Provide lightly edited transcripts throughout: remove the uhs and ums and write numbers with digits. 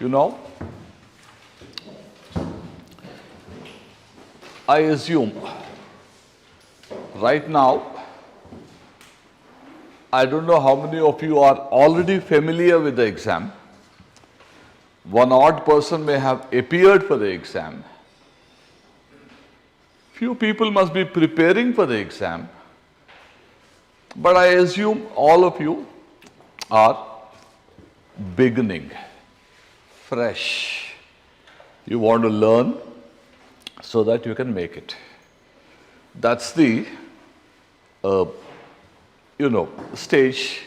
You know, I assume right now, I don't know how many of you are already familiar with the exam. One odd person may have appeared for the exam. Few people must be preparing for the exam. But I assume all of you are beginning, fresh. You want to learn so that you can make it. That's the, stage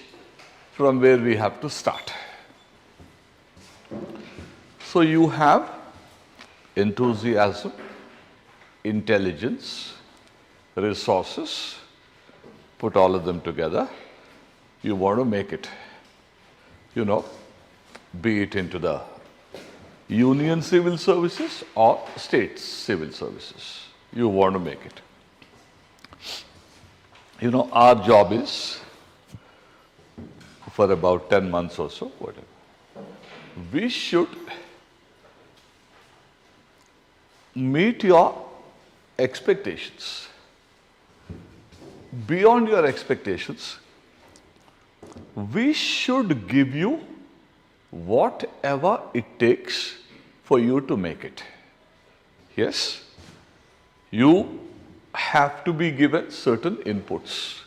from where we have to start. So you have enthusiasm, intelligence, resources, put all of them together. You want to make it, be it into the union civil services or state civil services. You want to make it. Our job is, for about 10 months or so, whatever, we should meet your expectations. Beyond your expectations, we should give you whatever it takes for you to make it. Yes, you have to be given certain inputs.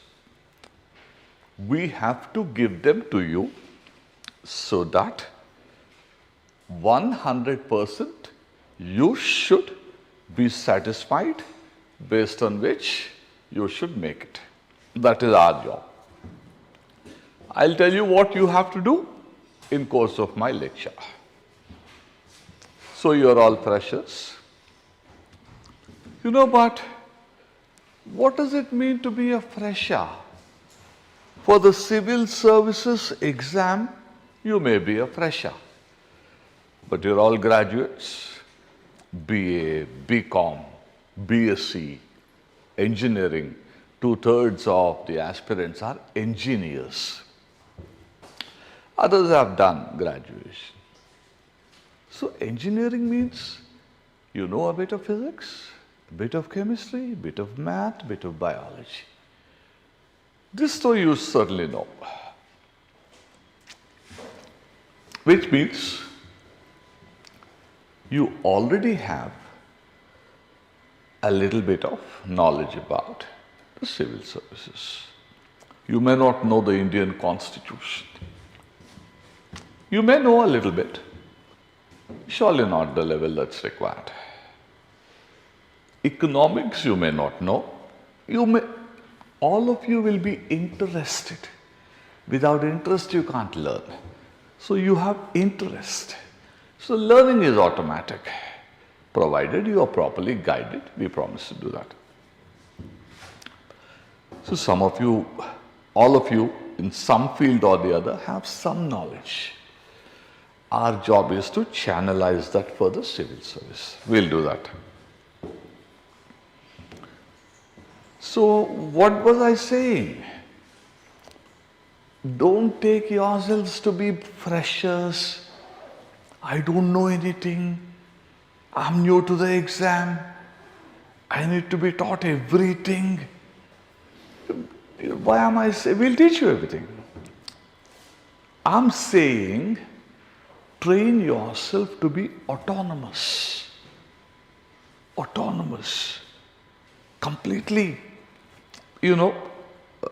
We have to give them to you so that 100% you should be satisfied, based on which you should make it. That is our job. I'll tell you what you have to do in course of my lecture. So you are all freshers. But what does it mean to be a fresher? For the civil services exam, you may be a fresher. But you're all graduates, BA, BCom, BSc, engineering. 2/3 of the aspirants are engineers. Others have done graduation. So engineering means you know a bit of physics, a bit of chemistry, a bit of math, a bit of biology. This though you certainly know. Which means you already have a little bit of knowledge about the civil services. You may not know the Indian Constitution. You may know a little bit, surely not the level that's required. Economics you may not know. All of you will be interested. Without interest you can't learn. So you have interest. So learning is automatic, provided you are properly guided. We promise to do that. So some of you, all of you, in some field or the other, have some knowledge. Our job is to channelize that for the civil service. We'll do that. So what was I saying? Don't take yourselves to be freshers. I don't know anything. I'm new to the exam. I need to be taught everything. Why am I saying? We'll teach you everything. I'm saying train yourself to be autonomous. Autonomous. Completely,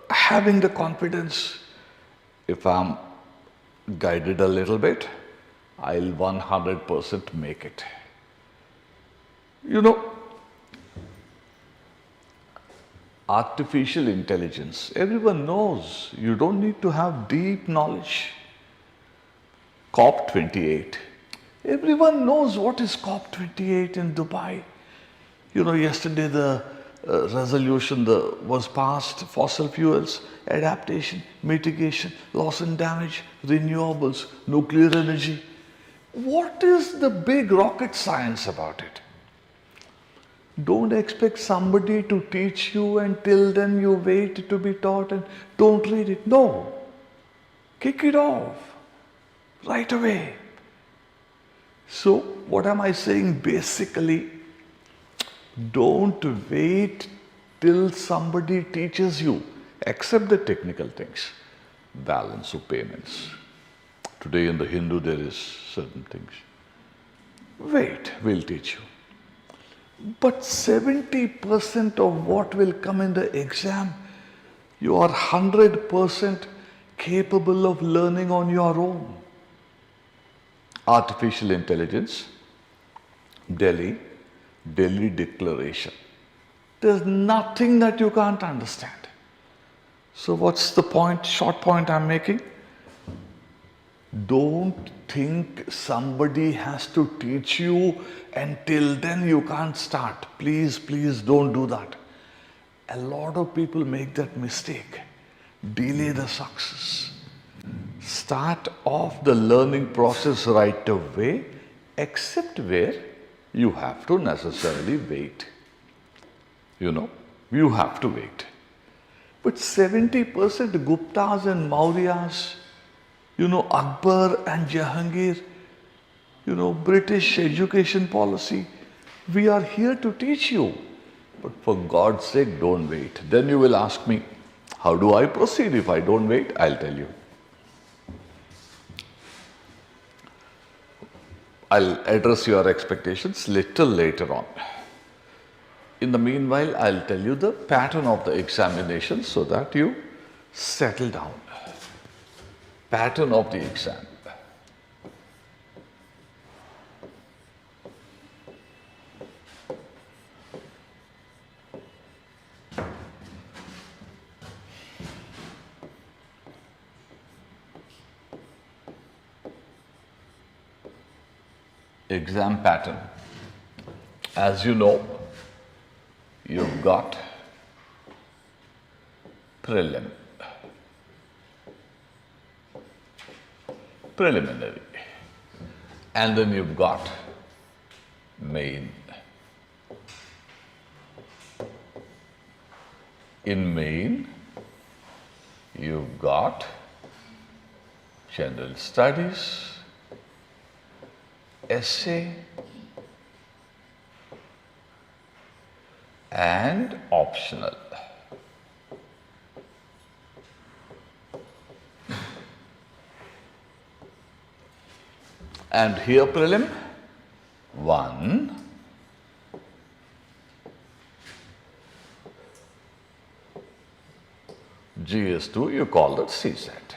having the confidence. If I'm guided a little bit, I'll 100% make it. Artificial intelligence. Everyone knows you don't need to have deep knowledge. COP28. Everyone knows what is COP28 in Dubai. Yesterday the resolution was passed, fossil fuels, adaptation, mitigation, loss and damage, renewables, nuclear energy. What is the big rocket science about it? Don't expect somebody to teach you and till then you wait to be taught and don't read it. No. Kick it off right away. So what am I saying? Basically, don't wait till somebody teaches you, except the technical things, balance of payments. Today in the Hindu there is certain things. Wait, we'll teach you. But 70% of what will come in the exam, you are 100% capable of learning on your own. Artificial intelligence, Delhi Declaration. There's nothing that you can't understand. So what's the point, short point I'm making? Don't think somebody has to teach you and till then you can't start. Please, please don't do that. A lot of people make that mistake. Delay the success. Start off the learning process right away, except where you have to necessarily wait. You have to wait. But 70% Guptas and Mauryas, Akbar and Jahangir, British education policy, we are here to teach you. But for God's sake, don't wait. Then you will ask me, how do I proceed if I don't wait? I'll tell you. I'll address your expectations little later on. In the meanwhile, I'll tell you the pattern of the examination so that you settle down. Pattern of the exam. Exam pattern. As you know, you've got preliminary, and then you've got main. In main, you've got general studies, essay, and optional. And here prelim 1, GS2, you call it CSAT.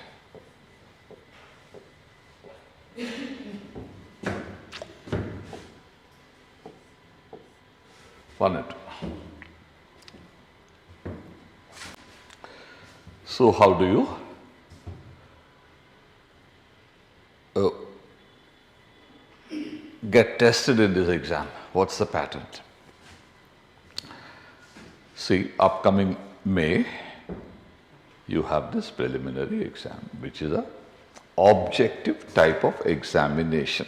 One and two. So how do you get tested in this exam? What's the pattern? See, upcoming May, you have this preliminary exam, which is a objective type of examination.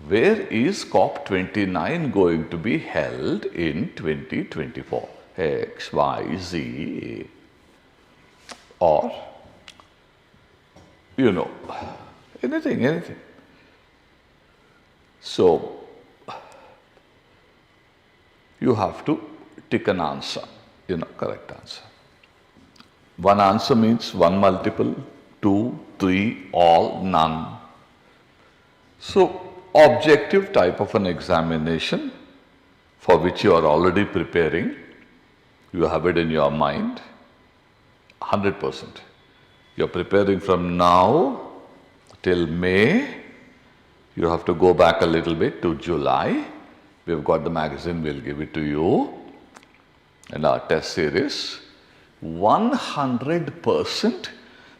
Where is COP29 going to be held in 2024? X, Y, Z, or, anything. So, you have to tick an answer, correct answer. One answer means one multiple, 2, 3, all, none. So, objective type of an examination for which you are already preparing, you have it in your mind, 100%. You are preparing from now till May. You have to go back a little bit to July. We've got the magazine, we'll give it to you. And our test series, 100%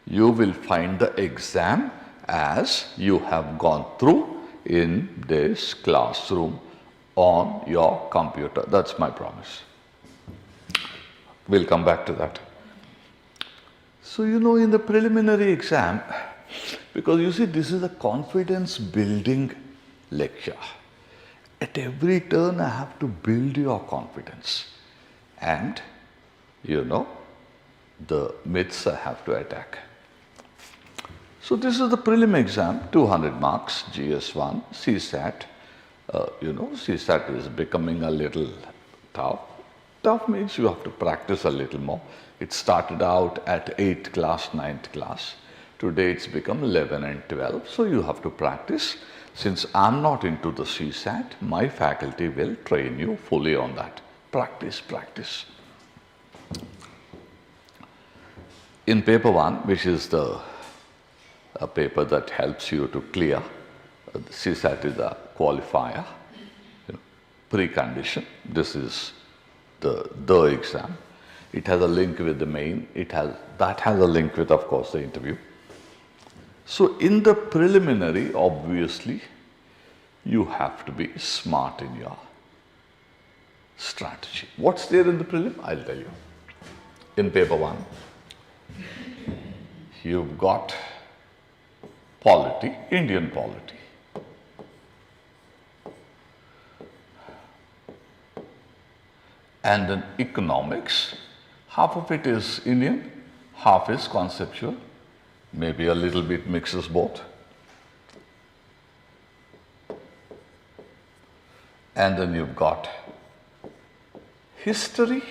you will find the exam as you have gone through in this classroom on your computer. That's my promise. We'll come back to that. So, in the preliminary exam, because you see, this is a confidence building lecture. At every turn, I have to build your confidence. And, the myths I have to attack. So this is the prelim exam, 200 marks, GS1, CSAT. CSAT is becoming a little tough. Tough means you have to practice a little more. It started out at 8th class, 9th class. Today it's become 11 and 12. So you have to practice. Since I'm not into the CSAT, my faculty will train you fully on that. Practice, practice. In paper 1, which is the paper that helps you to clear, the CSAT is the qualifier, precondition. This is the exam. It has a link with the main. That has a link with, of course, the interview. So in the preliminary, obviously, you have to be smart in your strategy. What's there in the prelim? I'll tell you. In paper 1, you've got polity, Indian polity. And then economics, half of it is Indian, half is conceptual, maybe a little bit mixes both. And then you've got history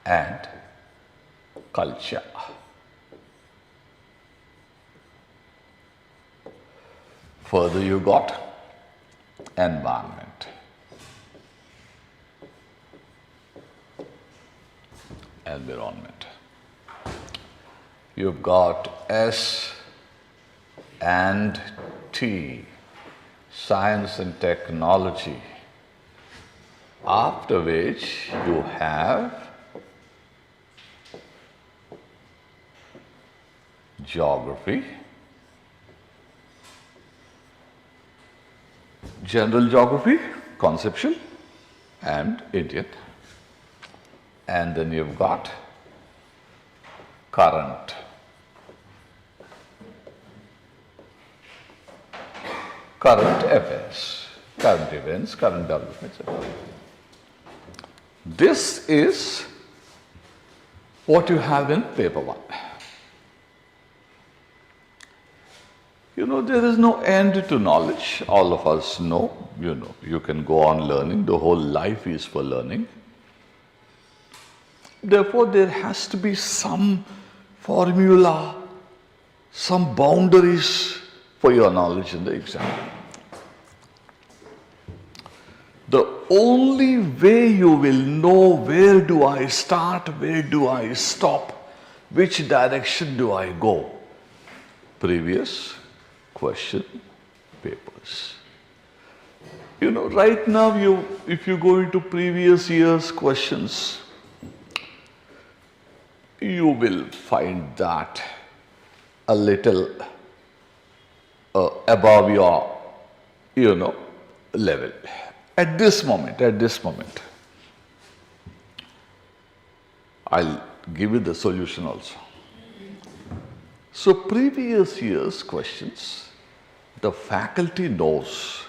and culture. Further you got environment. Environment. You've got S and T, science and technology. After which you have geography, general geography, conceptual and Indian. And then you've got current affairs, current events, current developments. This is what you have in paper 1. There is no end to knowledge. All of us know, you can go on learning. The whole life is for learning. Therefore, there has to be some formula, some boundaries for your knowledge in the exam. The only way you will know where do I start, where do I stop, which direction do I go, previous question papers. Right now, if you go into previous year's questions, you will find that a little above your, level. At this moment, I'll give you the solution also. So previous year's questions, the faculty knows,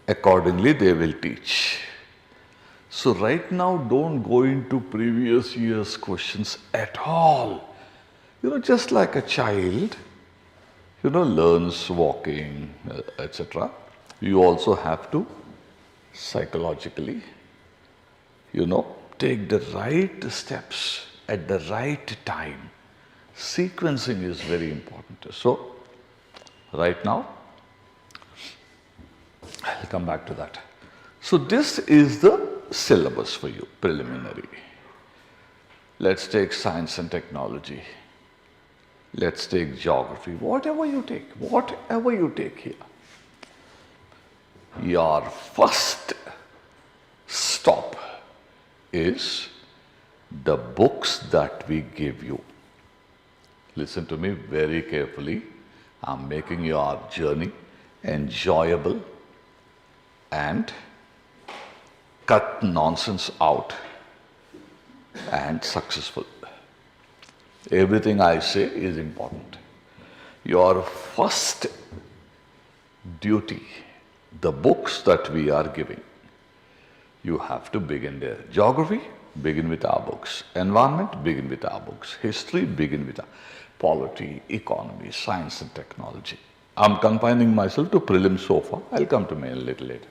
accordingly they will teach. So right now, don't go into previous year's questions at all. Just like a child, learns walking, etc. You also have to psychologically, take the right steps at the right time. Sequencing is very important. So, right now, I'll come back to that. So, this is the syllabus for you, preliminary. Let's take science and technology. Let's take geography. Whatever you take here. Your first stop is the books that we give you. Listen to me very carefully. I'm making your journey enjoyable and cut nonsense out and successful. Everything I say is important. Your first duty, the books that we are giving, you have to begin there. Geography, begin with our books. Environment, begin with our books. History, begin with our. polity, economy, science and technology. I'm confining myself to prelims so far. I'll come to main a little later.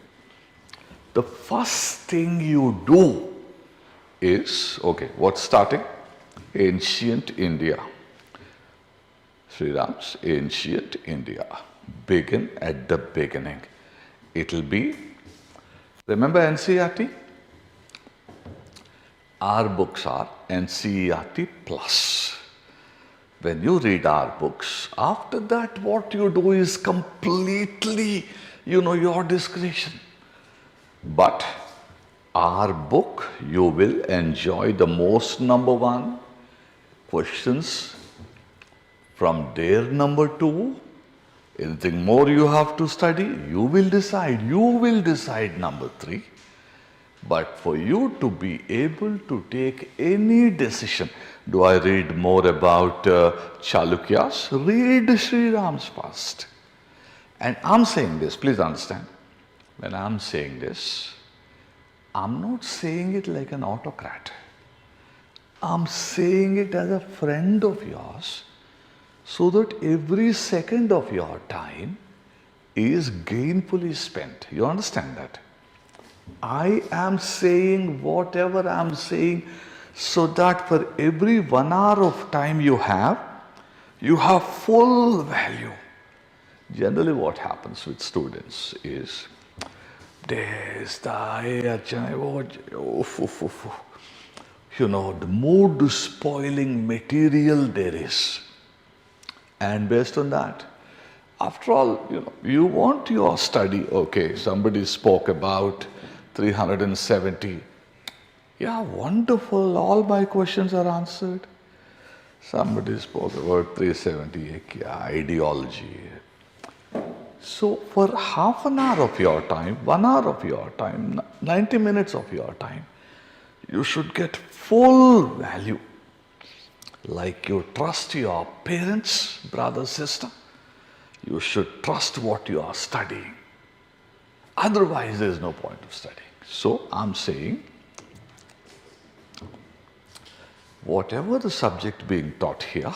The first thing you do is, okay, what's starting? Ancient India. Sriram's Ancient India. Begin at the beginning. It'll be, remember NCERT? Our books are NCERT plus. When you read our books, after that what you do is completely, your discretion. But our book, you will enjoy the most number one questions from there number two. Anything more you have to study, you will decide. You will decide number three. But for you to be able to take any decision, do I read more about Chalukyas? Read Sriram's first. And I'm saying this, please understand. When I'm saying this, I'm not saying it like an autocrat. I'm saying it as a friend of yours, so that every second of your time is gainfully spent. You understand that? I am saying whatever I'm saying so that for every 1 hour of time you have full value. Generally what happens with students is, the mood spoiling material there is. And based on that, after all, you want your study, okay, somebody spoke about 370. Yeah, wonderful, all my questions are answered. Somebody spoke about 370, ideology. So for half an hour of your time, 1 hour of your time, 90 minutes of your time, you should get full value. Like you trust your parents, brother, sister, you should trust what you are studying. Otherwise, there is no point of studying. So, I'm saying, whatever the subject being taught here,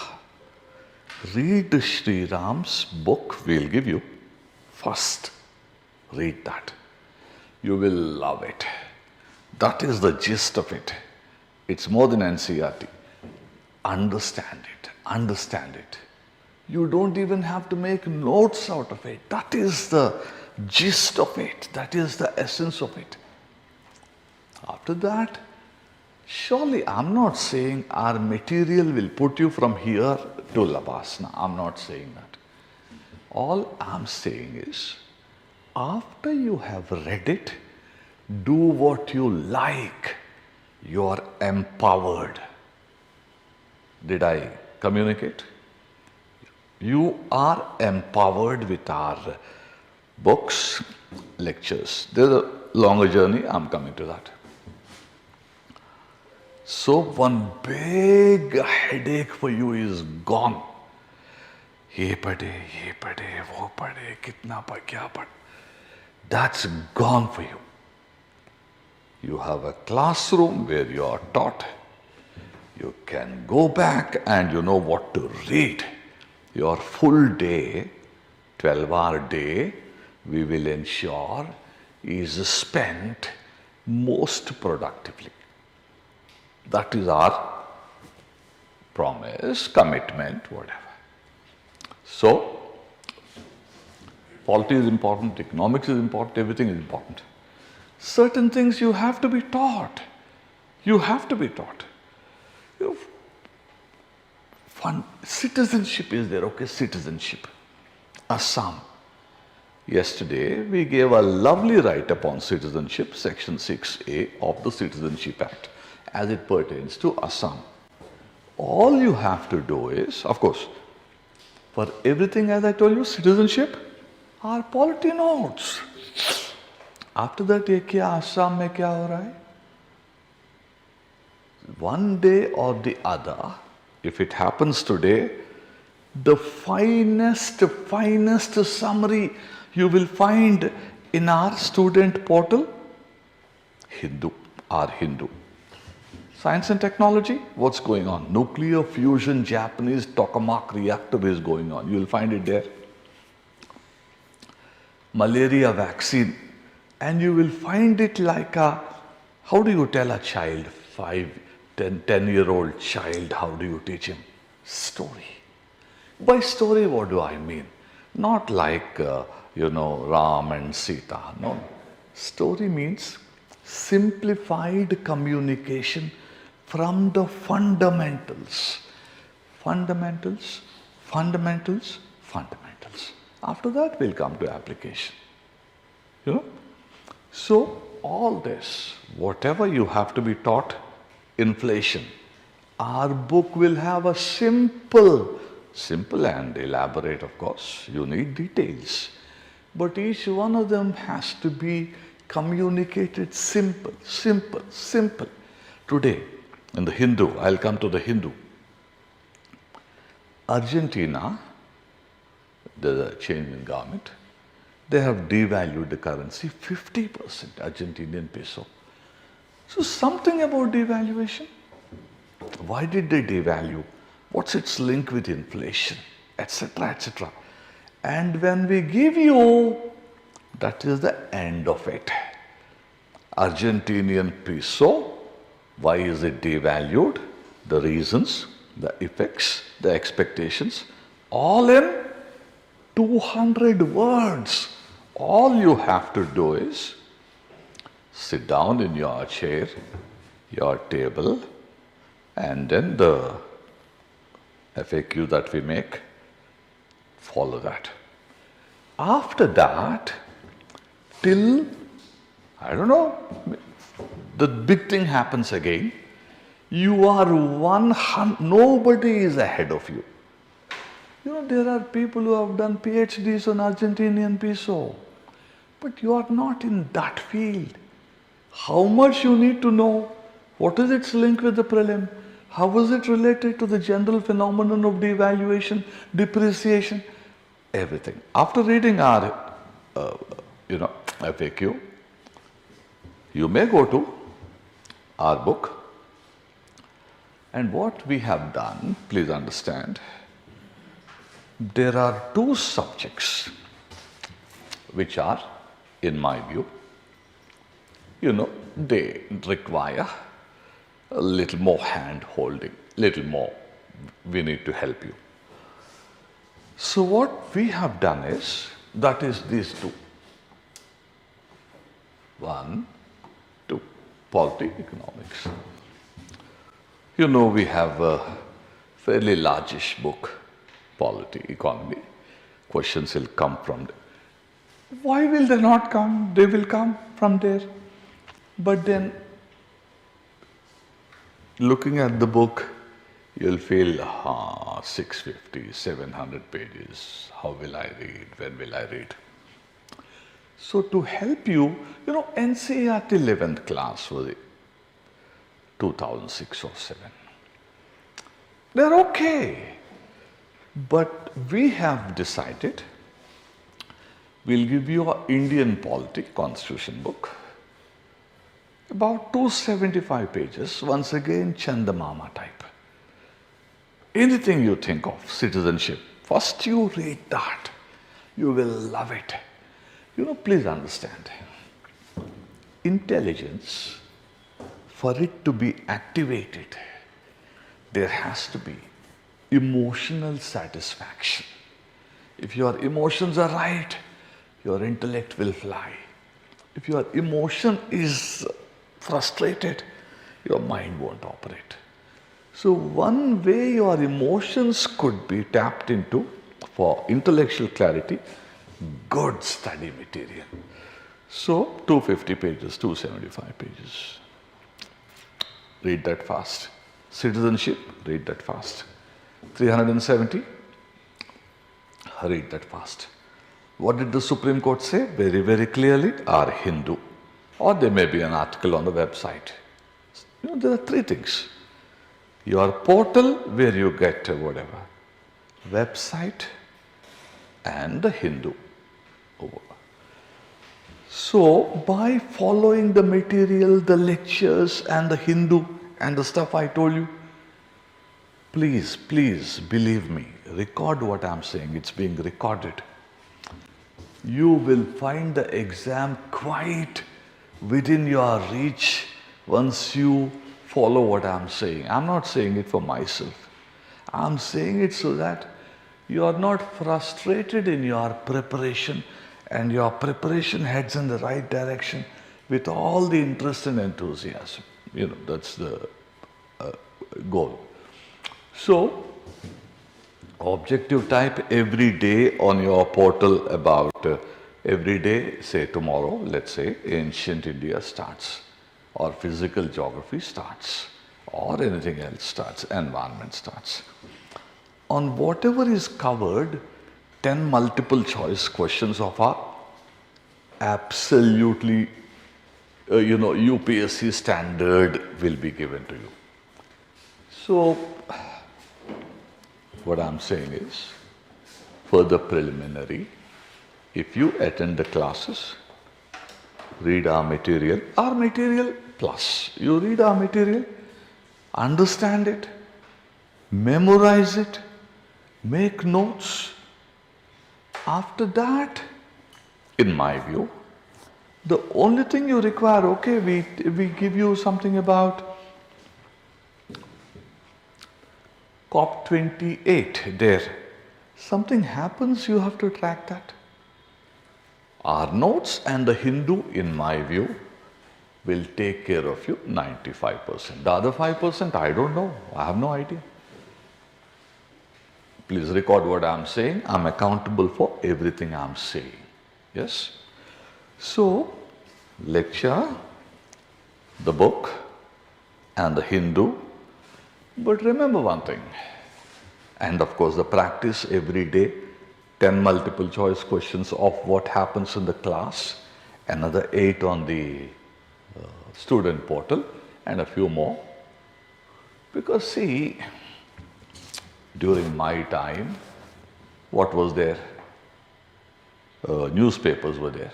read Sriram's book we'll give you. First, read that. You will love it. That is the gist of it. It's more than NCERT. Understand it. Understand it. You don't even have to make notes out of it. That is the gist of it. That is the essence of it. After that, surely I'm not saying our material will put you from here to Labasna. I'm not saying that. All I'm saying is, after you have read it, do what you like. You are empowered. Did I communicate? You are empowered with our books, lectures. There's a longer journey, I'm coming to that. So one big headache for you is gone. Ye pade, wo pade, kitna pad, kya pad. That's gone for you. You have a classroom where you are taught. You can go back and you know what to read. Your full day, 12-hour day, we will ensure is spent most productively. That is our promise, commitment, whatever. So, polity is important, economics is important, everything is important. Certain things you have to be taught. You have to be taught. Citizenship is there, okay, citizenship. Assam. Yesterday, we gave a lovely write-up on citizenship, section 6A of the Citizenship Act, as it pertains to Assam. All you have to do is, of course, for everything as I told you, citizenship, are polity notes. After that, ye kya Assam mein kya ho raha hai? One day or the other, if it happens today, the finest summary you will find in our student portal, Hindu. Science and technology, what's going on? Nuclear fusion Japanese tokamak reactor is going on. You will find it there. Malaria vaccine, and you will find it like how do you tell a child, 10-year-old child, how do you teach him? Story. By story, what do I mean? Not like, Ram and Sita. No. Story means simplified communication from the fundamentals. Fundamentals, fundamentals, fundamentals. After that, we'll come to application. So, all this, whatever you have to be taught, inflation, our book will have a simple and elaborate, of course. You need details. But each one of them has to be communicated simple. Today, in the Hindu, I'll come to the Hindu. Argentina, there's a change in government. They have devalued the currency 50%, Argentinian peso. So something about devaluation. Why did they devalue? What's its link with inflation, etc., etc. And when we give you, that is the end of it. Argentinian peso, why is it devalued? The reasons, the effects, the expectations, all in 200 words. All you have to do is sit down in your chair, your table, and then the FAQ that we make, follow that. After that, till, I don't know, the big thing happens again. You are nobody is ahead of you. There are people who have done PhDs on Argentinian peso, but you are not in that field. How much you need to know? What is its link with the prelim? How is it related to the general phenomenon of devaluation, depreciation? Everything. After reading our, FAQ, you may go to our book. And what we have done, please understand, there are two subjects which are, in my view, they require a little more hand holding, little more, we need to help you. So what we have done is, that is these two. 1, 2, polity, economics. We have a fairly largish book, polity, economy. Questions will come from there. Why will they not come? They will come from there. But then, looking at the book, you'll feel, 650, 700 pages. How will I read? When will I read? So to help you, NCERT 11th class was it 2006 or 7. They're okay. But we have decided we'll give you an Indian polity constitution book, about 275 pages, once again Chandamama type. Anything you think of, citizenship, first you read that, you will love it. Please understand, intelligence, for it to be activated, there has to be emotional satisfaction. If your emotions are right, your intellect will fly. If your emotion is frustrated, your mind won't operate. So one way your emotions could be tapped into for intellectual clarity, good study material. So 250 pages, 275 pages. Read that fast. Citizenship, read that fast. 370, read that fast. What did the Supreme Court say? Very, very clearly, are Hindu. Or there may be an article on the website. There are three things. Your portal where you get whatever, website and the Hindu. So by following the material, the lectures and the Hindu and the stuff I told you. Please, please believe me. Record what I'm saying. It's being recorded. You will find the exam quite within your reach once you follow what I'm saying. I'm not saying it for myself. I'm saying it so that you are not frustrated in your preparation and your preparation heads in the right direction with all the interest and enthusiasm. That's the goal. So, objective type every day on your portal about every day, say tomorrow, let's say ancient India starts, or physical geography starts, or anything else starts, environment starts. On whatever is covered, 10 multiple choice questions of our absolutely UPSC standard will be given to you. So, what I'm saying is, for the preliminary, if you attend the classes, read our material plus, you read our material, understand it, memorize it, make notes. After that, in my view, the only thing you require, okay, we give you something about COP28 there. Something happens, you have to track that. Our notes and the Hindu, in my view, will take care of you 95%. The other 5%, I don't know. I have no idea. Please record what I'm saying. I'm accountable for everything I'm saying. Yes? So, lecture, the book, and the Hindu. But remember one thing, and of course the practice every day, 10 multiple choice questions of what happens in the class, another 8 on the student portal, and a few more. Because see, during my time, what was there? Newspapers were there,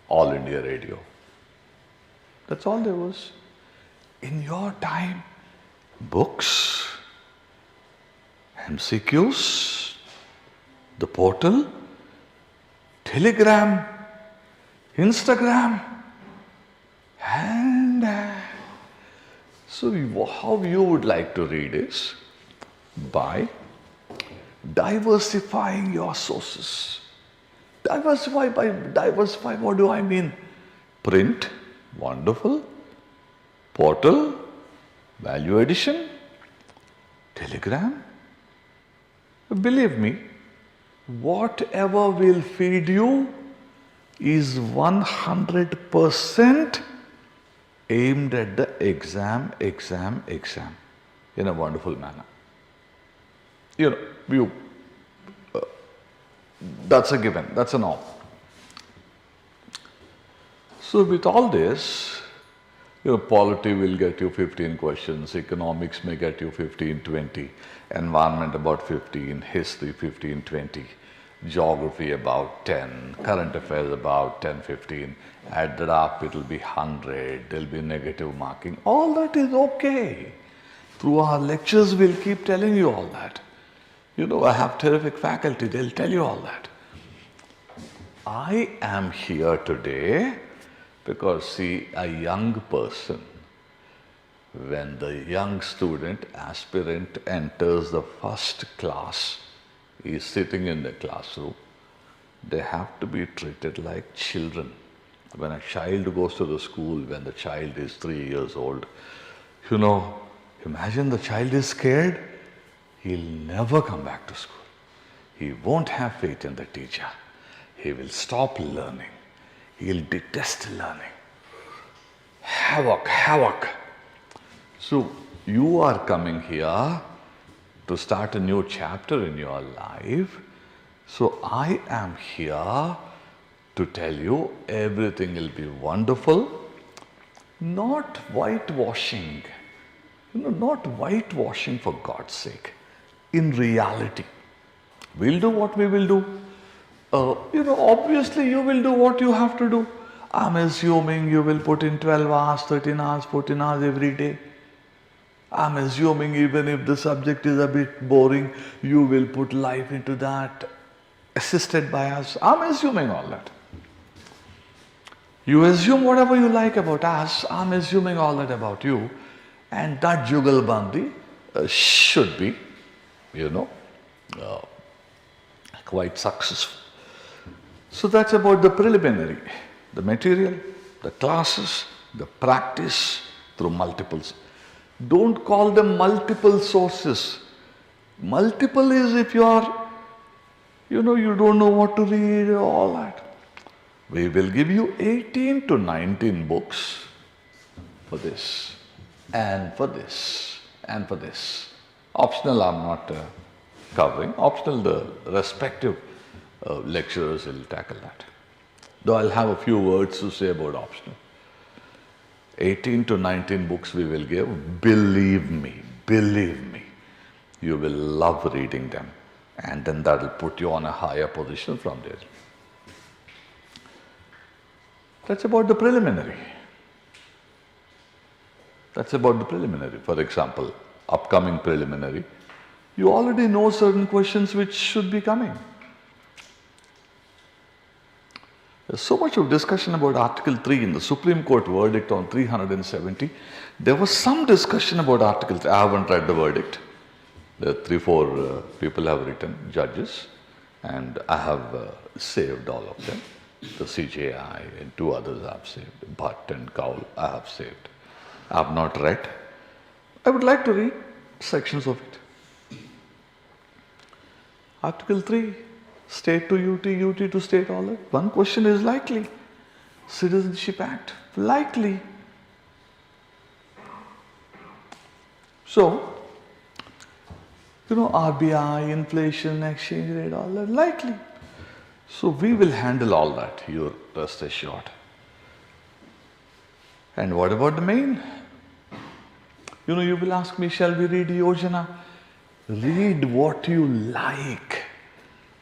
All India Radio. That's all there was. In your time, books, MCQs, the portal, Telegram, Instagram, and so how you would like to read is by diversifying your sources. Diversify, what do I mean? Print, wonderful. Portal, value addition, Telegram. Believe me, whatever will feed you is 100% aimed at the exam in a wonderful manner. That's a given, that's a norm. So with all this, polity will get you 15 questions, economics may get you 15, 20, environment about 15, history 15, 20, geography about 10, current affairs about 10, 15, add that up, it will be 100, there will be negative marking. All that is okay. Through our lectures, we'll keep telling you all that. I have terrific faculty, they'll tell you all that. I am here today because, see, a young person, when the young student, aspirant enters the first class, is sitting in the classroom, they have to be treated like children. When a child goes to the school, when the child is 3 years old, imagine the child is scared, he'll never come back to school. He won't have faith in the teacher. He will stop learning. He'll detest learning. Havoc. So you are coming here to start a new chapter in your life. So I am here to tell you everything will be wonderful. Not whitewashing. Not whitewashing for God's sake. In reality, we'll do what we will do. Obviously you will do what you have to do. I'm assuming you will put in 12 hours, 13 hours, 14 hours every day. I'm assuming even if the subject is a bit boring, you will put life into that, assisted by us. I'm assuming all that. You assume whatever you like about us, I'm assuming all that about you. And that jugalbandi should be, uh, quite successful. So that's about the preliminary, the material, the classes, the practice through multiples. Don't call them multiple sources. Multiple is if you are, you don't know what to read, all that. We will give you 18 to 19 books for this, and for this, and for this. Optional I'm not covering. Optional the respective lecturers will tackle that. Though I'll have a few words to say about optional. 18 to 19 books we will give. Believe me, you will love reading them. And then that will put you on a higher position from there. That's about the preliminary. For example, upcoming preliminary, you already know certain questions which should be coming. There's so much of discussion about Article 3 in the Supreme Court verdict on 370. There was some discussion about Article 3. I haven't read the verdict. There are 3-4 people have written, judges, and I have saved all of them. The CJI and 2 others I have saved. Bhatt and Kaul I have saved. I have not read. I would like to read sections of it. Article 3, state to UT, UT to state, all that. One question is likely. Citizenship Act, likely. So, RBI, inflation, exchange rate, all that, likely. So we will handle all that, you're rest assured. And what about the main? You will ask me, shall we read Yojana? Read what you like.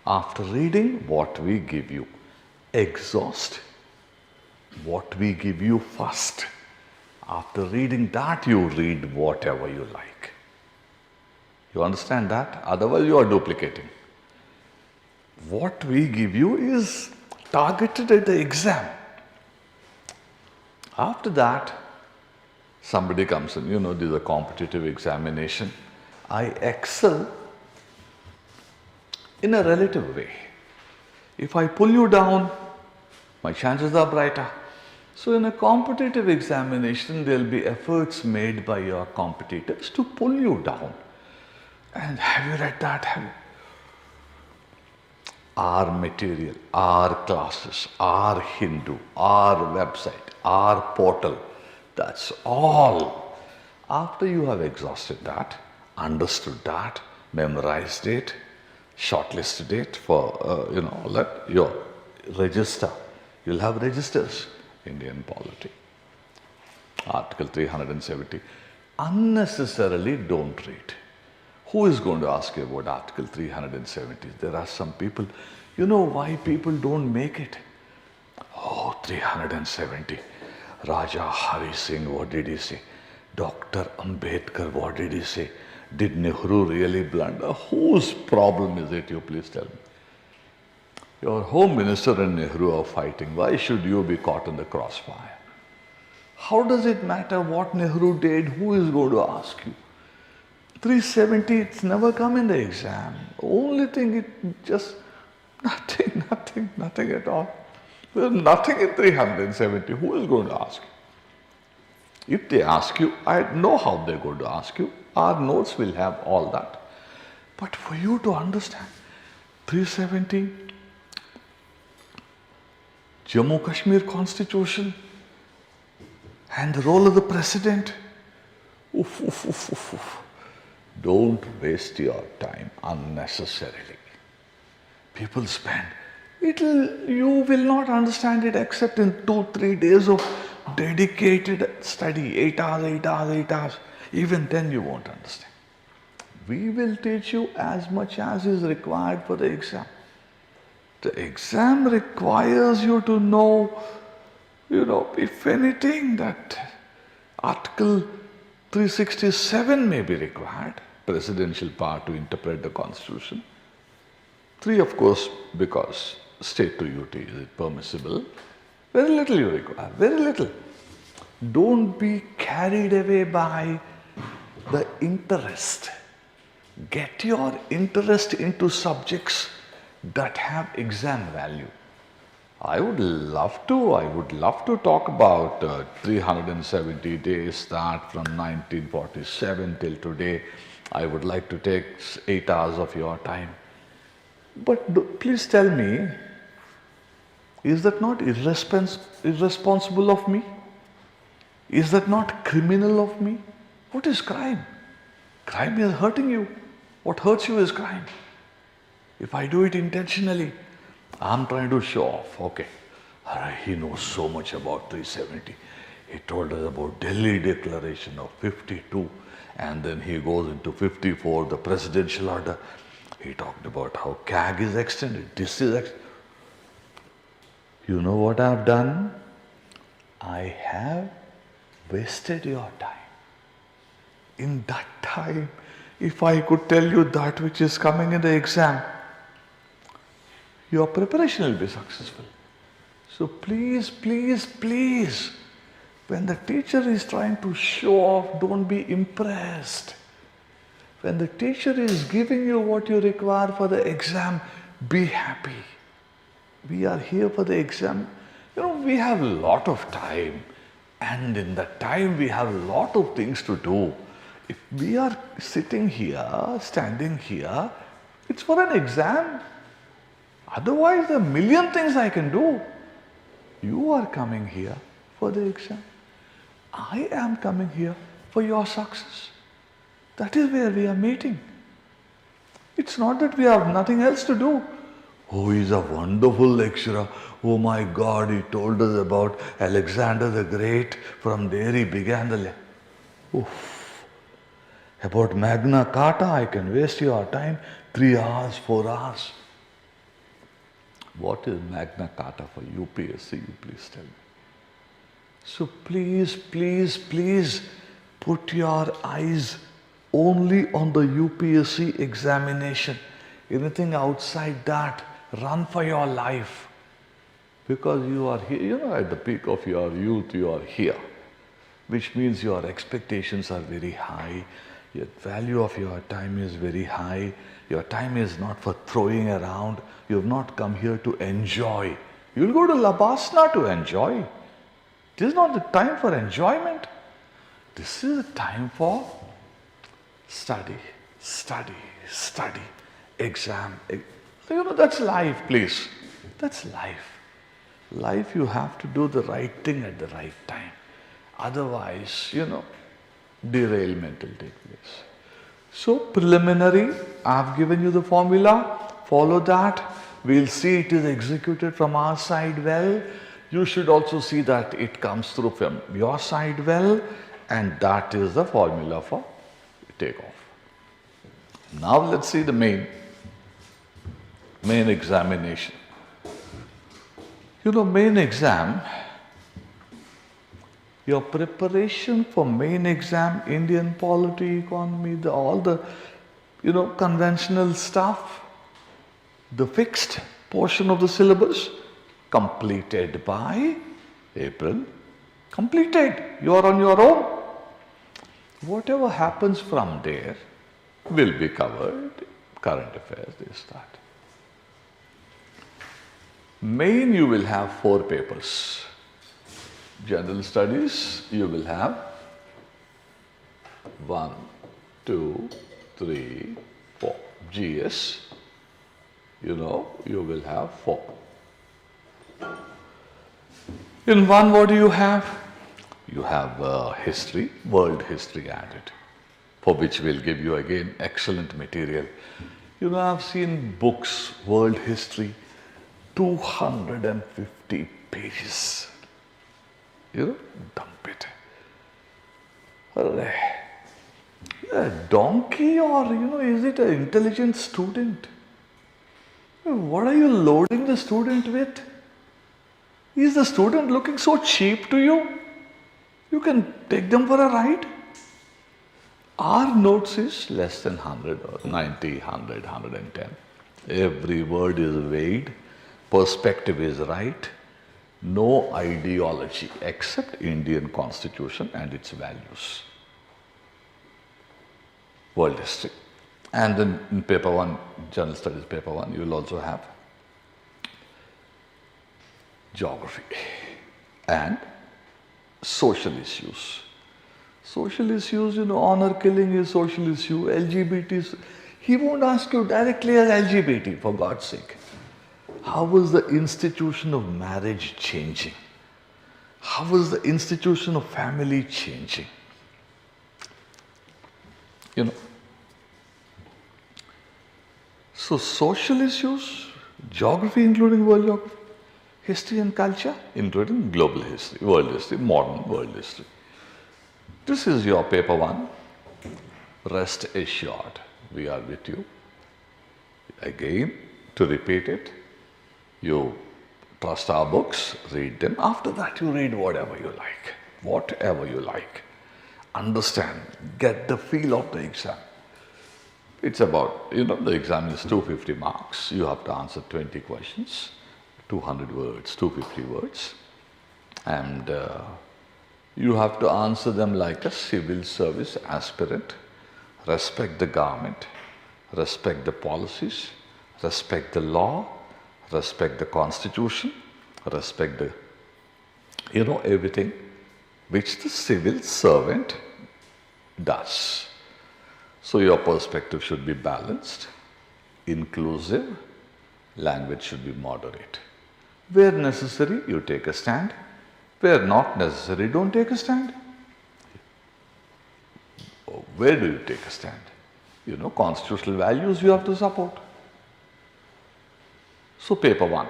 After reading what we give you, exhaust what we give you first. After reading that, you read whatever you like. You understand that? Otherwise, you are duplicating. What we give you is targeted at the exam. After that, somebody comes in, this is a competitive examination. I excel in a relative way. If I pull you down, my chances are brighter. So in a competitive examination, there will be efforts made by your competitors to pull you down. And have you read that? Have you? Our material, our classes, our Hindu, our website, our portal, that's all. After you have exhausted that, understood that, memorized it, shortlisted it for, let your register. You'll have registers, Indian polity. Article 370. Unnecessarily don't read. Who is going to ask you about Article 370? There are some people, why people don't make it? Oh, 370. Raja Hari Singh, what did he say? Dr. Ambedkar, what did he say? Did Nehru really blunder? Whose problem is it, you please tell me? Your Home Minister and Nehru are fighting. Why should you be caught in the crossfire? How does it matter what Nehru did? Who is going to ask you? 370, it's never come in the exam. Only thing, it just nothing at all. There's nothing in 370. Who is going to ask you? If they ask you, I know how they're going to ask you. Our notes will have all that. But for you to understand, 370, Jammu Kashmir Constitution, and the role of the President, Don't waste your time unnecessarily. People spend, you will not understand it except in 2-3 days of dedicated study, 8 hours. Even then you won't understand. We will teach you as much as is required for the exam. The exam requires you to know if anything, that Article 367 may be required, presidential power to interpret the Constitution. 3, of course, because state to UT is it permissible. Very little you require, very little. Don't be carried away by the interest. Get your interest into subjects that have exam value. I would love to talk about 370 days start from 1947 till today. I would like to take 8 hours of your time. But please tell me, is that not irresponsible of me? Is that not criminal of me? What is crime? Crime is hurting you. What hurts you is crime. If I do it intentionally, I'm trying to show off. Okay, he knows so much about 370. He told us about Delhi Declaration of 52, and then he goes into 54, the presidential order. He talked about how CAG is extended. This is extended. You know what I've done? I have wasted your time. In that time, if I could tell you that which is coming in the exam, your preparation will be successful. So please, please, please, when the teacher is trying to show off, don't be impressed. When the teacher is giving you what you require for the exam, be happy. We are here for the exam. We have a lot of time, and in that time we have a lot of things to do. If we are sitting here, standing here, it's for an exam. Otherwise, there are a million things I can do. You are coming here for the exam. I am coming here for your success. That is where we are meeting. It's not that we have nothing else to do. Oh, he's a wonderful lecturer. Oh my God, he told us about Alexander the Great. From there he began the About Magna Carta, I can waste your time 3 hours, 4 hours. What is Magna Carta for UPSC? You please tell me. So please, please, please put your eyes only on the UPSC examination. Anything outside that, run for your life. Because you are here, at the peak of your youth, you are here. Which means your expectations are very high. Your value of your time is very high. Your time is not for throwing around. You have not come here to enjoy. You will go to Labasna to enjoy. This is not the time for enjoyment. This is the time for study, study, study, exam. That's life, please. That's life. Life, you have to do the right thing at the right time. Otherwise, derailment will take place. So, preliminary, I have given you the formula. Follow that. We'll see it is executed from our side well. You should also see that it comes through from your side well. And that is the formula for takeoff. Now let's see the main examination. Main exam, your preparation for main exam, Indian polity, economy, all the, conventional stuff, the fixed portion of the syllabus, completed by April. Completed. You are on your own. Whatever happens from there will be covered. Current affairs, they start. Main, you will have 4 papers. General studies, you will have 1, 2, 3, 4. GS, you will have 4. In one, what do you have? You have history, world history added, for which we'll give you again excellent material. I've seen books, world history, 250 pages. Dump it. A donkey, or is it an intelligent student? What are you loading the student with? Is the student looking so cheap to you? You can take them for a ride. Our notes is less than 100 or 90, 100, 110. Every word is weighed. Perspective is right. No ideology except Indian Constitution and its values. World history. And then in paper 1, General Studies paper 1, you will also have geography and social issues. Social issues, honor killing is social issue, LGBT is, he won't ask you directly as LGBT, for God's sake. How is the institution of marriage changing? How is the institution of family changing? So social issues, geography including world geography, history and culture including global history, world history, modern world history. This is your paper 1. Rest assured, we are with you. Again, to repeat it, you trust our books, read them. After that, you read whatever you like. Whatever you like. Understand, get the feel of the exam. It's about, the exam is 250 marks. You have to answer 20 questions, 200 words, 250 words. And you have to answer them like a civil service aspirant. Respect the government, respect the policies, respect the law, respect the constitution, respect the, everything which the civil servant does. So your perspective should be balanced, inclusive, language should be moderate. Where necessary, you take a stand. Where not necessary, don't take a stand. Where do you take a stand? Constitutional values you have to support. So paper 1,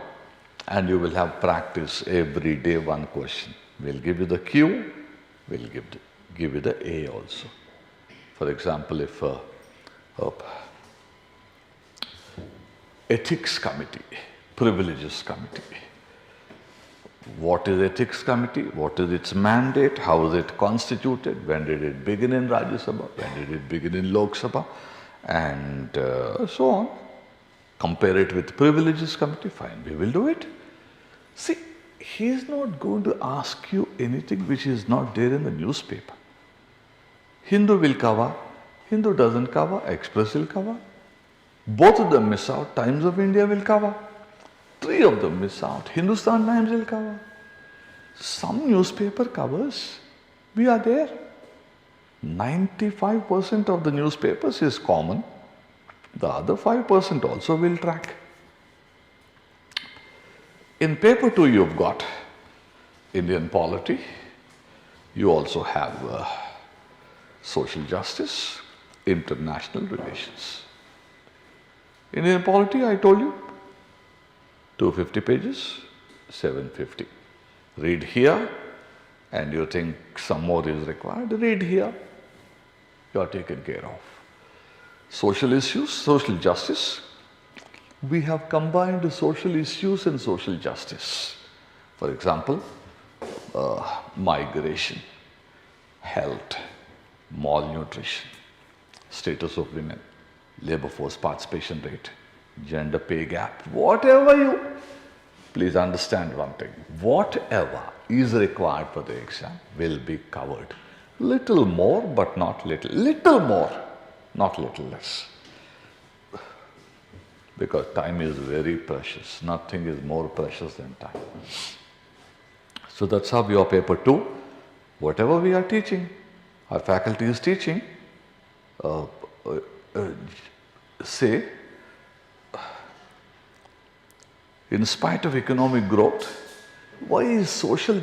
and you will have practice every day, one question. We'll give you the Q, we'll give you the A also. For example, if ethics committee, privileges committee. What is ethics committee? What is its mandate? How is it constituted? When did it begin in Rajya Sabha? When did it begin in Lok Sabha? And so on. Compare it with privileges committee. Fine, we will do it. See, he is not going to ask you anything which is not there in the newspaper. Hindu will cover, Hindu doesn't cover, Express will cover. Both of them miss out, Times of India will cover. 3 of them miss out, Hindustan Times will cover. Some newspaper covers, we are there. 95% of the newspapers is common. The other 5% also will track. In paper 2 you've got Indian polity. You also have social justice, international relations. Indian polity, I told you, 250 pages, 750. Read here, and you think some more is required, read here. You are taken care of. Social issues, social justice. We have combined social issues and social justice. For example, migration, health, malnutrition, status of women, labor force participation rate, gender pay gap, whatever you, please understand one thing, whatever is required for the exam will be covered. Little more but not little, little more, not little less. Because time is very precious, nothing is more precious than time. So that's how your paper 2, whatever we are teaching, our faculty is teaching, say, in spite of economic growth, why is social